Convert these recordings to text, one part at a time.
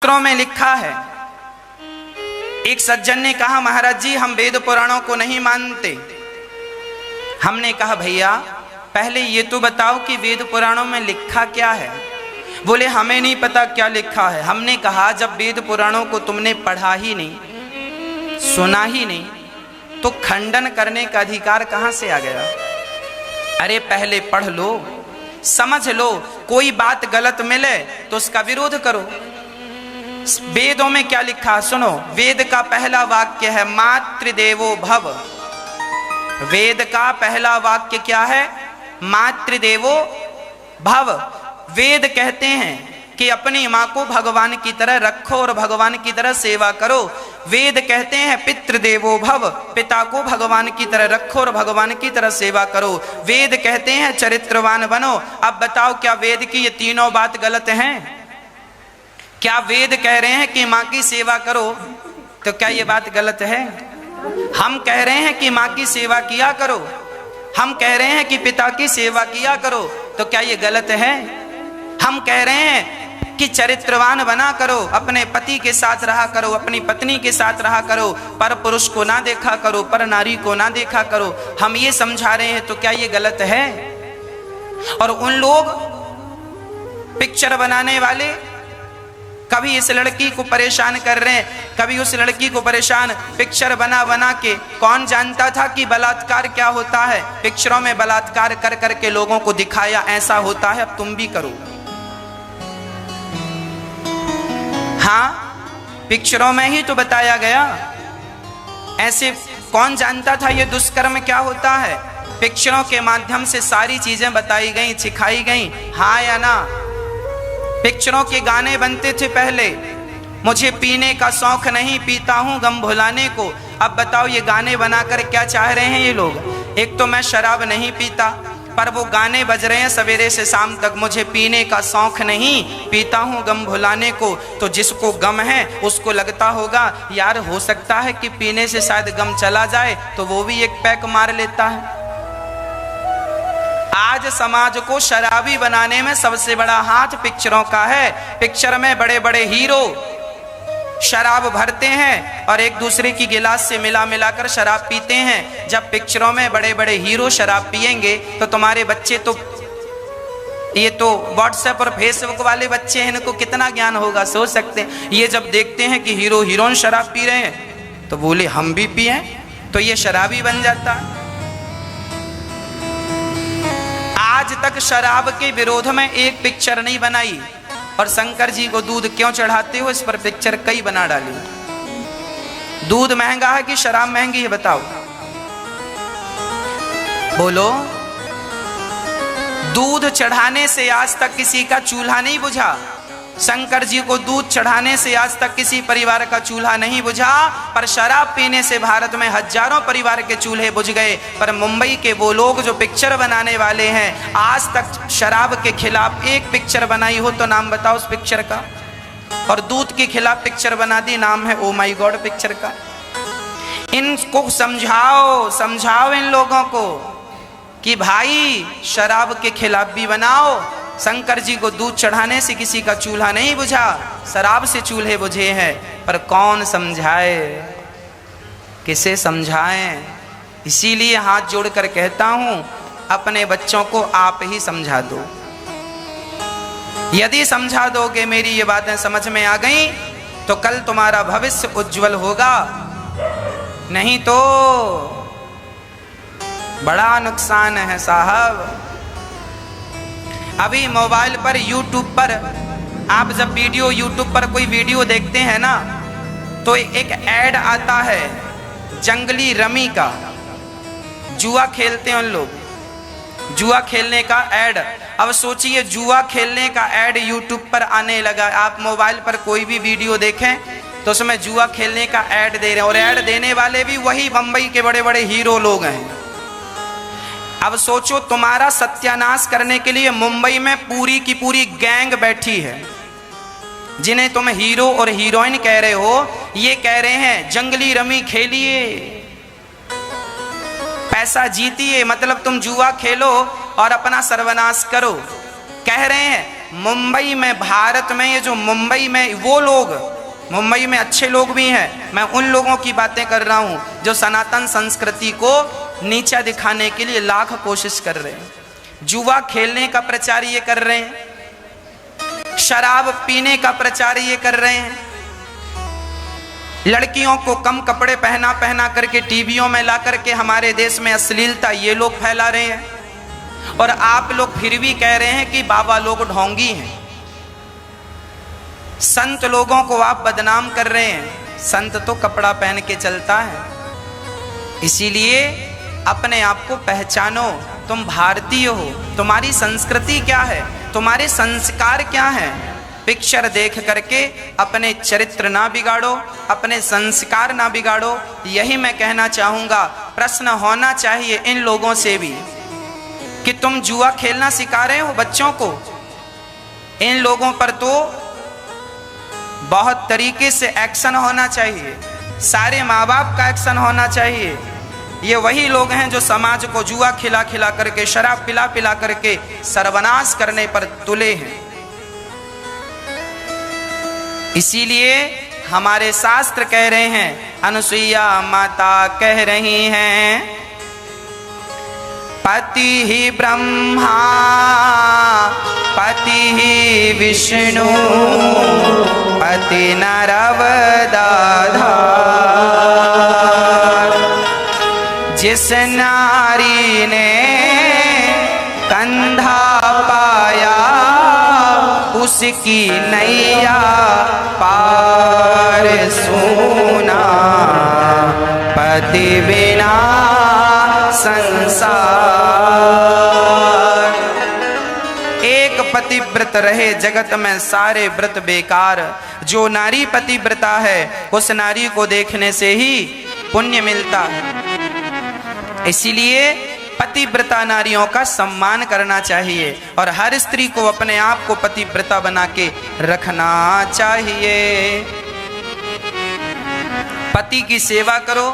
शास्त्रों में लिखा है। एक सज्जन ने कहा, महाराज जी हम वेद पुराणों को नहीं मानते। हमने कहा, भैया पहले ये तो बताओ कि वेद पुराणों में लिखा क्या है। बोले हमें नहीं पता क्या लिखा है। हमने कहा, जब वेद पुराणों को तुमने पढ़ा ही नहीं, सुना ही नहीं, तो खंडन करने का अधिकार कहां से आ गया। अरे पहले पढ़ लो, समझ लो, कोई बात गलत मिले तो उसका विरोध करो। वेदों में क्या लिखा सुनो। वेद का पहला वाक्य है मातृदेवो भव। वेद का पहला वाक्य क्या है? मातृदेवो भव। वेद कहते हैं कि अपनी माँ को भगवान की तरह रखो और भगवान की तरह सेवा करो। वेद कहते हैं पितृदेवो भव, पिता को भगवान की तरह रखो और भगवान की तरह सेवा करो। वेद कहते हैं चरित्रवान बनो। अब बताओ, क्या वेद की ये तीनों बात गलत हैं? क्या वेद कह रहे हैं कि माँ की सेवा करो, तो क्या ये बात गलत है? हम कह रहे हैं कि माँ की सेवा किया करो, हम कह रहे हैं कि पिता की सेवा किया करो, तो क्या ये गलत है? हम कह रहे हैं कि चरित्रवान बना करो, अपने पति के साथ रहा करो, अपनी पत्नी के साथ रहा करो, पर पुरुष को ना देखा करो, पर नारी को ना देखा करो। हम ये समझा रहे हैं, तो क्या ये गलत है? और उन लोग पिक्चर बनाने वाले कभी इस लड़की को परेशान कर रहे हैं, कभी उस लड़की को परेशान, पिक्चर बना बना के। कौन जानता था कि बलात्कार क्या होता है? पिक्चरों में बलात्कार कर करके लोगों को दिखाया ऐसा होता है, अब तुम भी करो। हाँ, पिक्चरों में ही तो बताया गया। ऐसे कौन जानता था ये दुष्कर्म क्या होता है? पिक्चरों के माध्यम से सारी चीजें बताई गई, सिखाई गई। हाँ या ना? पिक्चरों के गाने बनते थे पहले, मुझे पीने का शौक नहीं, पीता हूं गम भुलाने को। अब बताओ ये गाने बनाकर क्या चाह रहे हैं ये लोग? एक तो मैं शराब नहीं पीता, पर वो गाने बज रहे हैं सवेरे से शाम तक, मुझे पीने का शौक नहीं, पीता हूं गम भुलाने को। तो जिसको गम है उसको लगता होगा यार हो सकता है कि पीने से शायद गम चला जाए, तो वो भी एक पैक मार लेता है। आज समाज को शराबी बनाने में सबसे बड़ा हाथ पिक्चरों का है। पिक्चर में बड़े बड़े हीरो शराब भरते हैं और एक दूसरे की गिलास से मिला मिलाकर शराब पीते हैं। जब पिक्चरों में बड़े बड़े हीरो शराब पिएंगे तो तुम्हारे बच्चे तो, ये तो व्हाट्सएप और फेसबुक वाले बच्चे हैं, इनको कितना ज्ञान होगा सोच सकते हैं। ये जब देखते हैं कि हीरो हीरोइन शराब पी रहे हैं तो बोले हम भी पिए, तो ये शराबी बन जाता है। आज तक शराब के विरोध में एक पिक्चर नहीं बनाई, और शंकर जी को दूध क्यों चढ़ाते हो इस पर पिक्चर कई बना डाली। दूध महंगा है कि शराब महंगी है बताओ? बोलो। दूध चढ़ाने से आज तक किसी का चूल्हा नहीं बुझा। शंकर जी को दूध चढ़ाने से आज तक किसी परिवार का चूल्हा नहीं बुझा, पर शराब पीने से भारत में हजारों परिवार के चूल्हे बुझ गए। पर मुंबई के वो लोग जो पिक्चर बनाने वाले हैं, आज तक शराब के खिलाफ एक पिक्चर बनाई हो तो नाम बताओ उस पिक्चर का। और दूध के खिलाफ पिक्चर बना दी, नाम है ओ माई गॉड पिक्चर का। इनको समझाओ, समझाओ इन लोगों को कि भाई शराब के खिलाफ भी बनाओ। शंकर जी को दूध चढ़ाने से किसी का चूल्हा नहीं बुझा, शराब से चूल्हे बुझे हैं। पर कौन समझाए, किसे समझाएं? इसीलिए हाथ जोड़कर कहता हूं, अपने बच्चों को आप ही समझा दो। यदि समझा दोगे, मेरी ये बातें समझ में आ गई, तो कल तुम्हारा भविष्य उज्जवल होगा। नहीं तो बड़ा नुकसान है साहब। अभी मोबाइल पर यूट्यूब पर आप जब वीडियो यूट्यूब पर कोई वीडियो देखते हैं ना, तो एक ऐड आता है जंगली रमी का। जुआ खेलते हैं उन लोग, जुआ खेलने का ऐड। अब सोचिए जुआ खेलने का ऐड यूट्यूब पर आने लगा। आप मोबाइल पर कोई भी वीडियो देखें तो उसमें जुआ खेलने का ऐड दे रहे हैं, और ऐड देने वाले भी वही बंबई के बड़े बड़े हीरो लोग हैं। अब सोचो, तुम्हारा सत्यानाश करने के लिए मुंबई में पूरी की पूरी गैंग बैठी है, जिन्हें तुम हीरो और हीरोइन कह रहे हो। ये कह रहे हैं जंगली रमी खेलिए, पैसा जीतिए, मतलब तुम जुआ खेलो और अपना सर्वनाश करो। कह रहे हैं मुंबई में, भारत में, ये जो मुंबई में वो लोग, मुंबई में अच्छे लोग भी हैं, मैं उन लोगों की बातें कर रहा हूं जो सनातन संस्कृति को नीचा दिखाने के लिए लाख कोशिश कर रहे हैं। जुआ खेलने का प्रचार ये कर रहे हैं, शराब पीने का प्रचार ये कर रहे हैं, लड़कियों को कम कपड़े पहना पहना करके टीवियों में ला करके हमारे देश में अश्लीलता ये लोग फैला रहे हैं। और आप लोग फिर भी कह रहे हैं कि बाबा लोग ढोंगी हैं, संत लोगों को आप बदनाम कर रहे हैं। संत तो कपड़ा पहन के चलता है। इसीलिए अपने आप को पहचानो, तुम भारतीय हो, तुम्हारी संस्कृति क्या है, तुम्हारे संस्कार क्या हैं। पिक्चर देख करके अपने चरित्र ना बिगाड़ो, अपने संस्कार ना बिगाड़ो। यही मैं कहना चाहूँगा। प्रश्न होना चाहिए इन लोगों से भी कि तुम जुआ खेलना सिखा रहे हो बच्चों को। इन लोगों पर तो बहुत तरीके से एक्शन होना चाहिए, सारे माँ बाप का एक्शन होना चाहिए। ये वही लोग हैं जो समाज को जुआ खिला खिला करके, शराब पिला पिला करके सर्वनाश करने पर तुले हैं। इसीलिए हमारे शास्त्र कह रहे हैं, अनुसुईया माता कह रही हैं, पति ही ब्रह्मा पति ही विष्णु पति नरवदाधार। जिस नारी ने कंधा पाया उसकी नैया पार सोना, पति बिना संसार। एक पतिव्रत रहे जगत में सारे व्रत बेकार। जो नारी पतिव्रता है उस नारी को देखने से ही पुण्य मिलता है। इसीलिए पतिव्रता नारियों का सम्मान करना चाहिए और हर स्त्री को अपने आप को पतिव्रता बना के रखना चाहिए। पति की सेवा करो,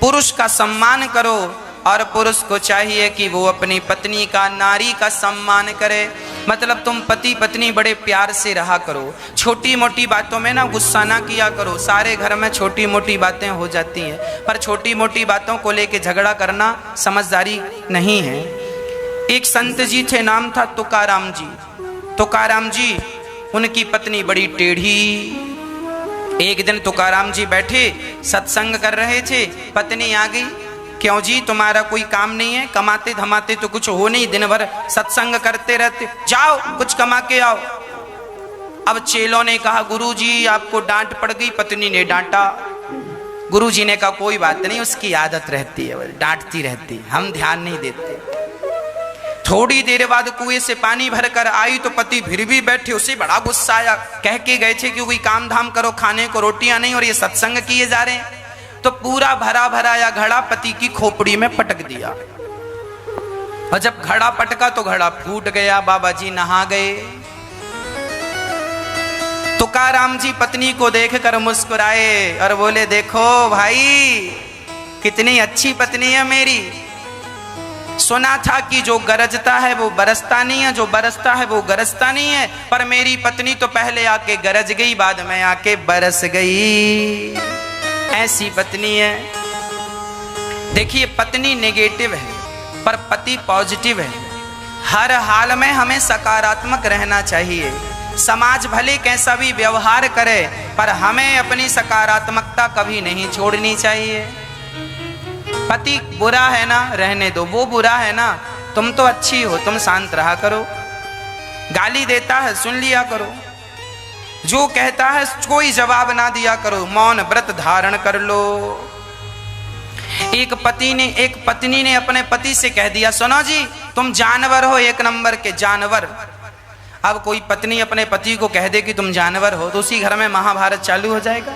पुरुष का सम्मान करो और पुरुष को चाहिए कि वो अपनी पत्नी का, नारी का सम्मान करे। मतलब तुम पति पत्नी बड़े प्यार से रहा करो, छोटी मोटी बातों में ना गुस्सा ना किया करो। सारे घर में छोटी मोटी बातें हो जाती हैं, पर छोटी मोटी बातों को लेके झगड़ा करना समझदारी नहीं है। एक संत जी थे, नाम था तुकाराम जी। तुकाराम जी, उनकी पत्नी बड़ी टेढ़ी। एक दिन तुकाराम जी बैठे सत्संग कर रहे थे, पत्नी आ गई। क्यों जी, तुम्हारा कोई काम नहीं है? कमाते धमाते तो कुछ हो नहीं, दिन भर सत्संग करते रहते, जाओ कुछ कमा के आओ। अब चेलों ने कहा, गुरुजी आपको डांट पड़ गई। पत्नी ने डांटा। गुरुजी ने कहा कोई बात नहीं, उसकी आदत रहती है, डांटती रहती, हम ध्यान नहीं देते। थोड़ी देर बाद कुएं से पानी भर कर आई तो पति फिर भी बैठे। उसे बड़ा गुस्सा आया। कह के गए थे कि कोई काम धाम करो, खाने को रोटियां नहीं और ये सत्संग किए जा रहे हैं। तो पूरा भरा भराया घड़ा पति की खोपड़ी में पटक दिया और जब घड़ा पटका तो घड़ा फूट गया। बाबा जी नहा गए। तुकाराम जी पत्नी को देखकर मुस्कुराए और बोले, देखो भाई कितनी अच्छी पत्नी है मेरी। सुना था कि जो गरजता है वो बरसता नहीं है, जो बरसता है वो गरजता नहीं है, पर मेरी पत्नी तो पहले आके गरज गई, बाद में आके बरस गई। ऐसी पत्नी है। देखिए, पत्नी नेगेटिव है पर पति पॉजिटिव है। हर हाल में हमें सकारात्मक रहना चाहिए। समाज भले कैसा भी व्यवहार करे पर हमें अपनी सकारात्मकता कभी नहीं छोड़नी चाहिए। पति बुरा है ना, रहने दो, वो बुरा है ना, तुम तो अच्छी हो, तुम शांत रहा करो। गाली देता है सुन लिया करो, जो कहता है कोई जवाब ना दिया करो, मौन व्रत धारण कर लो। एक पत्नी ने अपने पति से कह दिया, सुनो जी तुम जानवर हो, एक नंबर के जानवर। अब कोई पत्नी अपने पति को कह दे कि तुम जानवर हो तो उसी घर में महाभारत चालू हो जाएगा।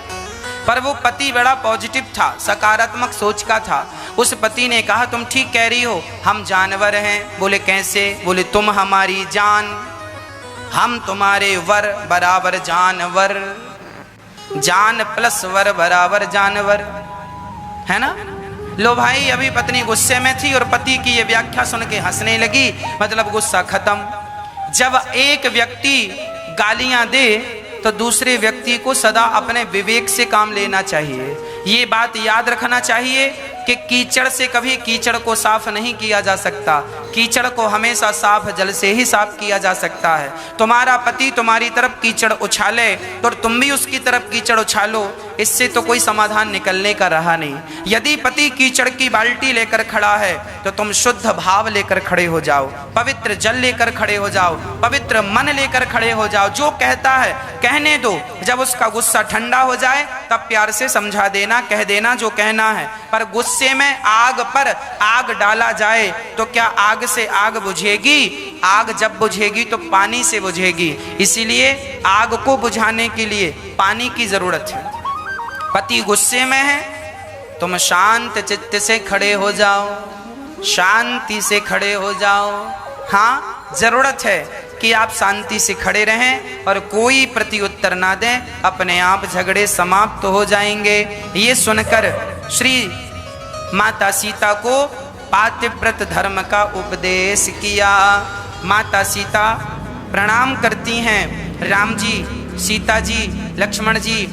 पर वो पति बड़ा पॉजिटिव था, सकारात्मक सोच का था। उस पति ने कहा, तुम ठीक कह रही हो, हम जानवर हैं। बोले कैसे? बोले तुम हमारी जान, हम तुम्हारे वर बराबर जानवर, जान प्लस वर बराबर जानवर, है ना। लो भाई, अभी पत्नी गुस्से में थी और पति की ये व्याख्या सुन के हंसने लगी, मतलब गुस्सा खत्म। जब एक व्यक्ति गालियां दे तो दूसरे व्यक्ति को सदा अपने विवेक से काम लेना चाहिए। ये बात याद रखना चाहिए कि कीचड़ से कभी कीचड़ को साफ नहीं किया जा सकता, कीचड़ को हमेशा साफ जल से ही साफ किया जा सकता है। तुम्हारा पति तुम्हारी तरफ कीचड़ उछाले तो तुम भी उसकी तरफ कीचड़ उछालो, इससे तो कोई समाधान निकलने का रहा नहीं। यदि पति कीचड़ की बाल्टी लेकर खड़ा है तो तुम शुद्ध भाव लेकर खड़े हो जाओ, पवित्र जल लेकर खड़े हो जाओ, पवित्र मन लेकर खड़े हो जाओ। जो कहता है कहने दो, जब उसका गुस्सा ठंडा हो जाए तब प्यार से समझा देना, कह देना जो कहना है। पर गुस्से में आग पर आग डाला जाए तो क्या आग से आग बुझेगी? आग जब बुझेगी तो पानी से बुझेगी। इसीलिए आग को बुझाने के लिए पानी की जरूरत है। पति गुस्से में है, तुम शांत चित्त से खड़े हो जाओ, शांति से खड़े हो जाओ। हाँ, जरूरत है कि आप शांति से खड़े रहें और कोई प्रत्युत्तर ना दें, अपने आप झगड़े समाप्त हो जाएंगे। ये सुनकर श्री माता सीता को पातिव्रत धर्म का उपदेश किया। माता सीता प्रणाम करती हैं, राम जी, सीता जी, लक्ष्मण जी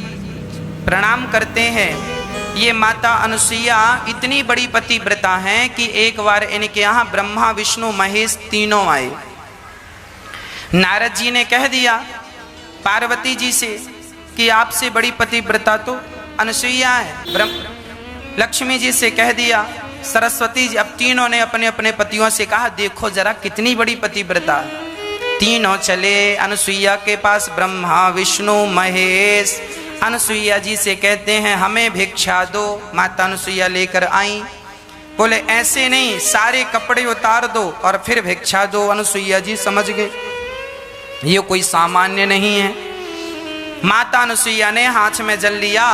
प्रणाम करते हैं। ये माता अनुसुईया इतनी बड़ी पतिव्रता हैं कि एक बार इनके यहाँ ब्रह्मा विष्णु महेश तीनों आए। नारद जी ने कह दिया पार्वती जी से कि आपसे बड़ी पतिव्रता तो अनुसुईया है। लक्ष्मी जी से कह दिया, सरस्वती जी। अब तीनों ने अपने अपने पतियों से कहा देखो जरा कितनी बड़ी पतिव्रता। तीनों चले अनुसुईया के पास, ब्रह्मा विष्णु महेश। अनुसुईया जी से कहते हैं हमें भिक्षा दो। माता अनुसुईया लेकर आई। बोले ऐसे नहीं, सारे कपड़े उतार दो और फिर भिक्षा दो। अनुसुईया जी समझ गए ये कोई सामान्य नहीं है। माता अनुसुईया ने हाथ में जल लिया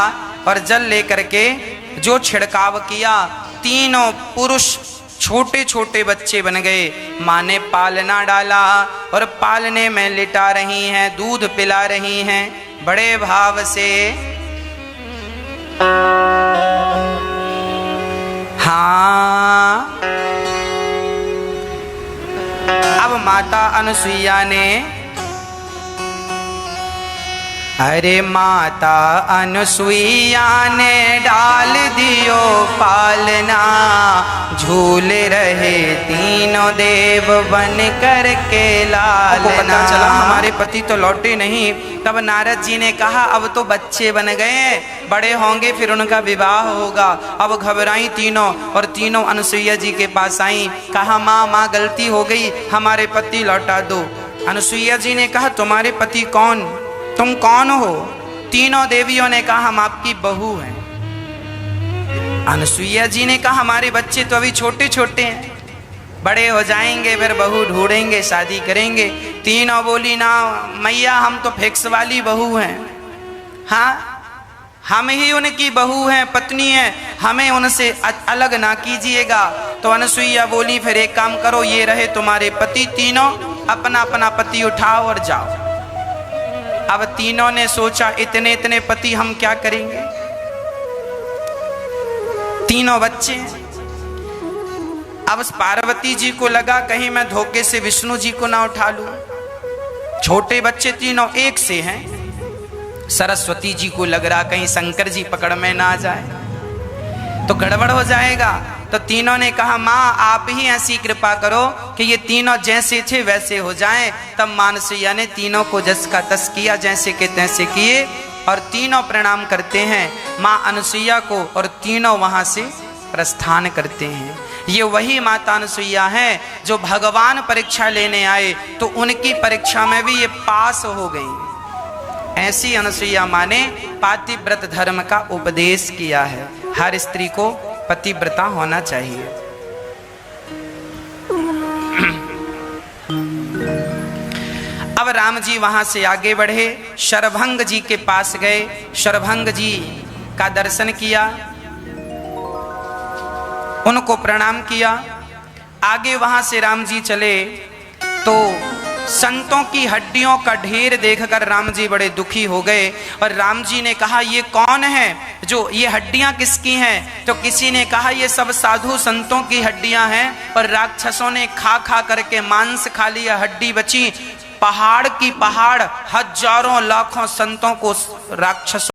और जल लेकर के जो छिड़काव किया, तीनों पुरुष छोटे छोटे बच्चे बन गए। माँ ने पालना डाला और पालने में लिटा रही हैं, दूध पिला रही हैं बड़े भाव से। हाँ, अब माता अनुसुईया ने, अरे माता अनुसुईया ने डाल दियो पालना, झूल रहे तीनों देव बन कर के लालना। पता चला हमारे पति तो लौटे नहीं। तब नारद जी ने कहा अब तो बच्चे बन गए, बड़े होंगे फिर उनका विवाह होगा। अब घबराई तीनों और तीनों अनुसुईया जी के पास आई। कहा माँ माँ गलती हो गई, हमारे पति लौटा दो। अनुसुईया जी ने कहा तुम्हारे पति कौन, तुम कौन हो? तीनों देवियों ने कहा हम आपकी बहू हैं। अनुसुईया जी ने कहा हमारे बच्चे तो अभी छोटे छोटे हैं, बड़े हो जाएंगे फिर बहू ढूंढेंगे, शादी करेंगे। तीनों बोली ना मैया हम तो फिक्स वाली बहू हैं। हाँ, हम ही उनकी बहू हैं, पत्नी हैं, हमें उनसे अलग ना कीजिएगा। तो अनुसुईया बोली फिर एक काम करो, ये रहे तुम्हारे पति, तीनों अपना अपना पति उठाओ और जाओ। अब तीनों ने सोचा इतने इतने पति हम क्या करेंगे, तीनों बच्चे। अब पार्वती जी को लगा कहीं मैं धोखे से विष्णु जी को ना उठा लूं, छोटे बच्चे तीनों एक से हैं। सरस्वती जी को लग रहा कहीं शंकर जी पकड़ में ना आ जाए तो गड़बड़ हो जाएगा। तो तीनों ने कहा माँ आप ही ऐसी कृपा करो कि ये तीनों जैसे थे वैसे हो जाएं। तब माँ अनुसुईया ने तीनों को जस का तस किया, जैसे के तैसे किए और तीनों प्रणाम करते हैं माँ अनुसुईया को और तीनों वहां से प्रस्थान करते हैं। ये वही माता अनुसुईया हैं जो भगवान परीक्षा लेने आए तो उनकी परीक्षा में भी ये पास हो गई। ऐसी अनुसुईया माँ ने पातिव्रत धर्म का उपदेश किया है। हर स्त्री को पतिव्रता होना चाहिए। अब राम जी वहां से आगे बढ़े, शरभंग जी के पास गए, शरभंग जी का दर्शन किया, उनको प्रणाम किया। आगे वहां से राम जी चले तो संतों की हड्डियों का ढेर देखकर राम जी बड़े दुखी हो गए और राम जी ने कहा ये कौन है, जो ये हड्डियां किसकी हैं? तो किसी ने कहा ये सब साधु संतों की हड्डियां हैं और राक्षसों ने खा खा करके मांस खा लिया, हड्डी बची। पहाड़ की पहाड़ हजारों लाखों संतों को राक्षसों